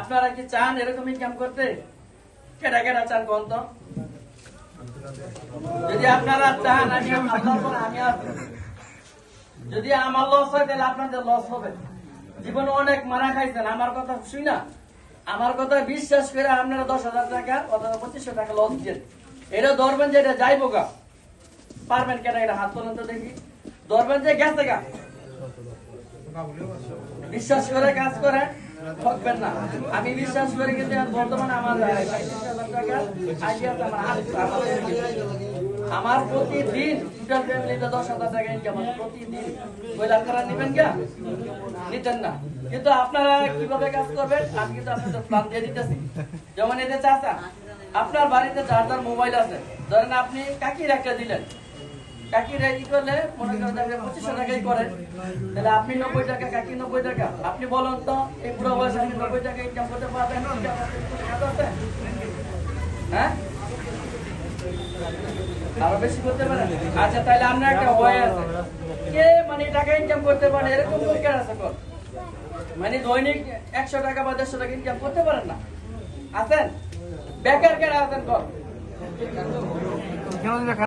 আপনারা কি চান এরকম ইনকাম করতে? কেডা কেডা চান কোন তো? যদি আপনারা চান আমি আছি। যদি আমার লস হয় তাহলে আপনাদের লস হবে। জীবনে অনেক মারা খাইছেন, আমার কথা শুই না, আমার কথা বিশ্বাস করে আপনারা 10,000 টাকা অথবা 2500 টাকা লস দিচ্ছেন। এটা ধরবেন যে এটা যাইব গা, পারবেন কেন? এটা হাত তোলেন তো দেখি। ধরবেন যে গেছে গা, বিশ্বাস করে কাজ করে ঠকবেন না। আমি বিশ্বাস করি, কিন্তু বর্তমানে আমার 35,000 টাকা আইডিয়া আমার প্রতিদিন টোটাল ফ্যামিলিতে 10,000 টাকা ইনকাম আছে প্রতিদিন। কইলে আপনারা নিবেন কে? নিতেন না। কিন্তু আপনারা কিভাবে কাজ করবেন আমি কিন্তু আপনাদের প্ল্যান দিয়ে দিতেছি। যেমন এতে চাচা, আপনার বাড়িতে যার যার মোবাইল আছে, ধরেন আপনি কাকির একটা দিলেন, কাকি রেডি করলে মনে করেন 2500 টাকাই করেন, তাহলে আপনি 90 টাকা, কাকি 90 টাকা। আপনি বলুন তো এই পুরো বয়সে আপনি 90 টাকা ইনকাম করতে পারবেন? হ্যাঁ, আরো বেশি করতে পারেন? আচ্ছা, তাহলে আপনার একটা বয় আছে, কে মানে টাকা ইনকাম করতে পারে এরকম দরকার আছে কোন? মানে দৈনিক 100 টাকা বা 150 টাকা ইনকাম করতে পারেন না? আছেন? বেকার কেন আছেন কোন?